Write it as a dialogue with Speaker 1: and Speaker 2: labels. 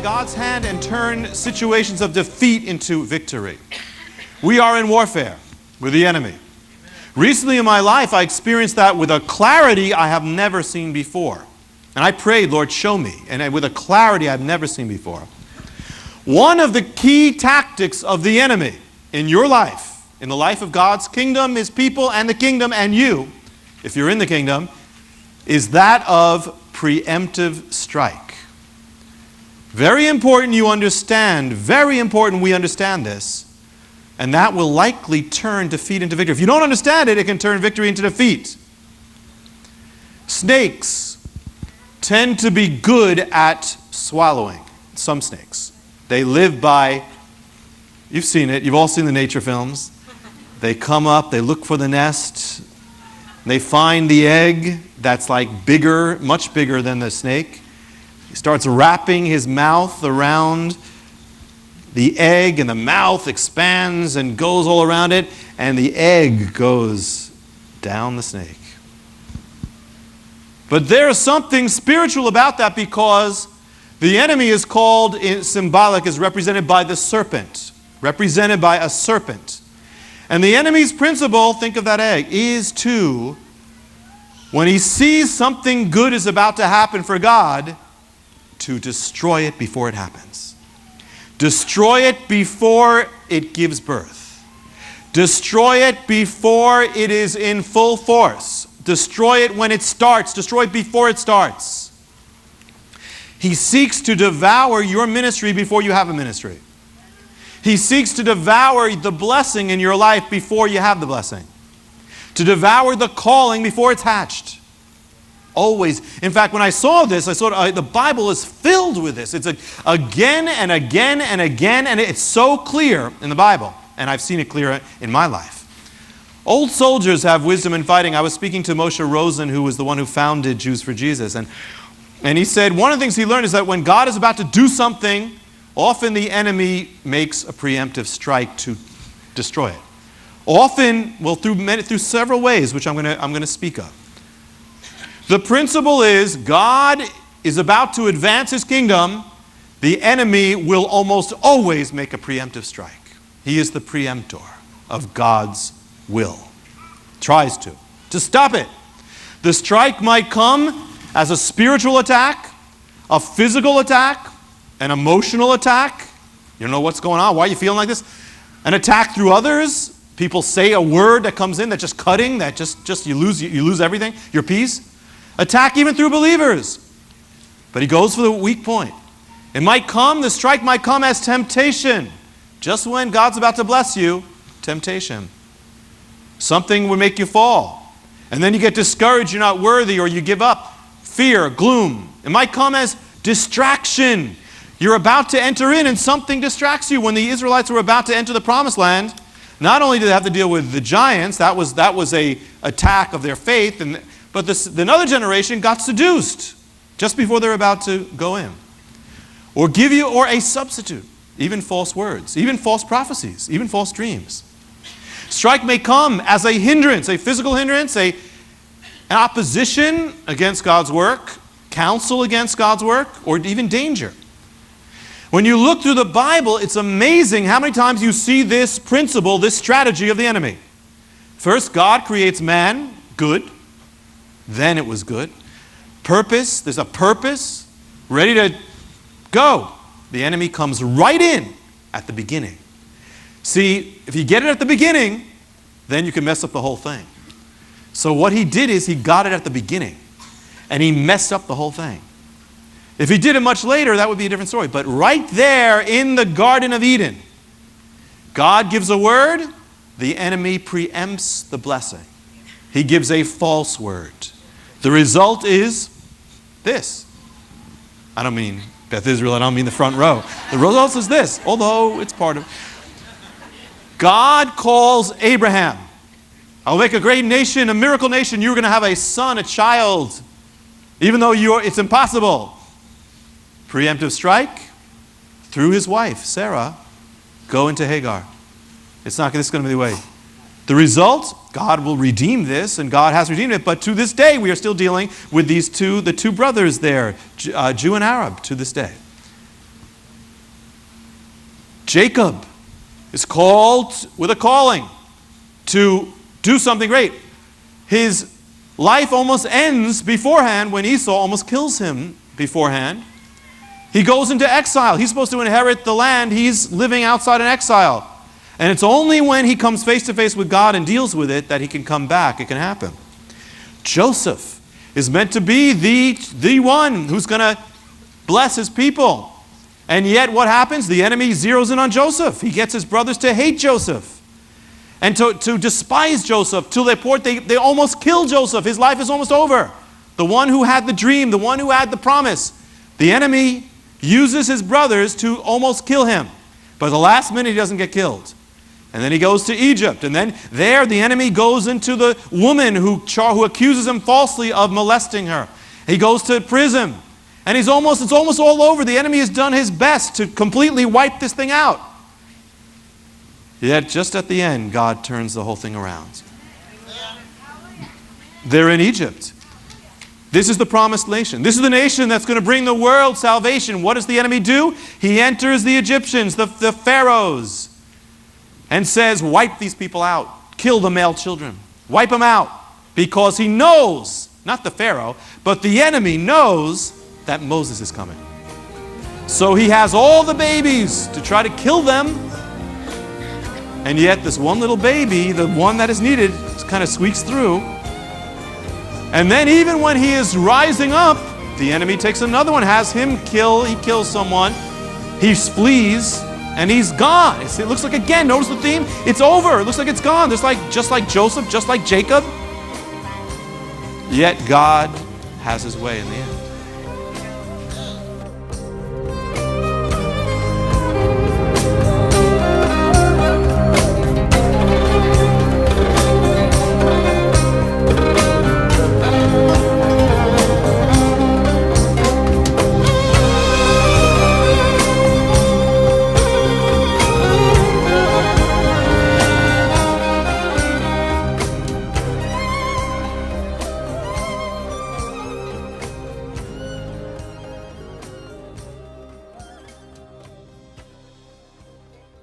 Speaker 1: God's hand and turn situations of defeat into victory. We are in warfare with the enemy. Recently in my life, I experienced that with a clarity I have never seen before. And I prayed, Lord, show me. And with a clarity I've never seen before. One of the key tactics of the enemy in your life, in the life of God's kingdom, His people, and the kingdom, and you, if you're in the kingdom, is that of preemptive strike. Very important you understand, very important we understand this, and that will likely turn defeat into victory. If you don't understand it, it can turn victory into defeat. Snakes tend to be good at swallowing. Some snakes. They live by, you've seen it, you've all seen the nature films. They come up, they look for the nest, they find the egg that's like bigger, much bigger than the snake. He starts wrapping his mouth around the egg, and the mouth expands and goes all around it, and the egg goes down the snake. But there's something spiritual about that, because the enemy is called, symbolic, is represented by the serpent. Represented by a serpent. And the enemy's principle, think of that egg, is to, when he sees something good is about to happen for God, to destroy it before it happens. Destroy it before it gives birth. Destroy it before it is in full force. Destroy it when it starts. Destroy it before it starts. He seeks to devour your ministry before you have a ministry. He seeks to devour the blessing in your life before you have the blessing. To devour the calling before it's hatched. Always. In fact, when I saw this, I saw the Bible is filled with this. It's again and again and again, and it's so clear in the Bible. And I've seen it clear in my life. Old soldiers have wisdom in fighting. I was speaking to Moshe Rosen, who was the one who founded Jews for Jesus. And he said one of the things he learned is that when God is about to do something, often the enemy makes a preemptive strike to destroy it. Often, well, through several ways, which I'm going to speak of. The principle is God is about to advance His kingdom. The enemy will almost always make a preemptive strike. He is the preemptor of God's will. Tries to stop it. The strike might come as a spiritual attack, a physical attack, an emotional attack. You don't know what's going on. Why are you feeling like this? An attack through others. People say a word that comes in that's just cutting, that just you lose everything, your peace. Attack even through believers. But he goes for the weak point. The strike might come as temptation. Just when God's about to bless you, temptation. Something would make you fall. And then you get discouraged, you're not worthy, or you give up. Fear, gloom. It might come as distraction. You're about to enter in and something distracts you. When the Israelites were about to enter the promised land, not only did they have to deal with the giants, that was a attack of their faith, but another generation got seduced just before they're about to go in. Or a substitute, even false words, even false prophecies, even false dreams. Strike may come as a hindrance, a physical hindrance, an opposition against God's work, counsel against God's work, or even danger. When you look through the Bible, it's amazing how many times you see this principle, this strategy of the enemy. First, God creates man, good. Then it was good. Purpose, there's a purpose, ready to go. The enemy comes right in at the beginning. See, if you get it at the beginning, then you can mess up the whole thing. So what he did is he got it at the beginning, and he messed up the whole thing. If he did it much later, that would be a different story. But right there in the Garden of Eden, God gives a word, the enemy preempts the blessing. He gives a false word. The result is this. I don't mean Beth Israel, I don't mean the front row. The result is this, although it's part of. God calls Abraham. I'll make a great nation, a miracle nation. You're going to have a son, a child, even though it's impossible. Preemptive strike through his wife, Sarah, go into Hagar. This is going to be the way. The result, God will redeem this, and God has redeemed it. But to this day, we are still dealing with the two brothers there, Jew and Arab, to this day. Jacob is called with a calling to do something great. His life almost ends beforehand when Esau almost kills him beforehand. He goes into exile. He's supposed to inherit the land. He's living outside in exile. And it's only when he comes face to face with God and deals with it that he can come back. It can happen. Joseph is meant to be the one who's going to bless his people. And yet what happens? The enemy zeroes in on Joseph. He gets his brothers to hate Joseph and to despise Joseph to the point they almost kill Joseph. His life is almost over. The one who had the dream, the one who had the promise. The enemy uses his brothers to almost kill him. But at the last minute he doesn't get killed. And then he goes to Egypt. And then there the enemy goes into the woman who accuses him falsely of molesting her. He goes to prison. And it's almost all over. The enemy has done his best to completely wipe this thing out. Yet just at the end, God turns the whole thing around. They're in Egypt. This is the promised nation. This is the nation that's going to bring the world salvation. What does the enemy do? He enters the Egyptians, the pharaohs, and says, wipe these people out. Kill the male children. Wipe them out. Because he knows, not the Pharaoh, but the enemy knows that Moses is coming. So he has all the babies to try to kill them. And yet this one little baby, the one that is needed, kind of squeaks through. And then even when he is rising up, the enemy takes another one, has him he kills someone. He flees, and he's gone. It looks like, again, notice the theme? It's over. It looks like it's gone. Just like Joseph, just like Jacob. Yet God has his way in the end.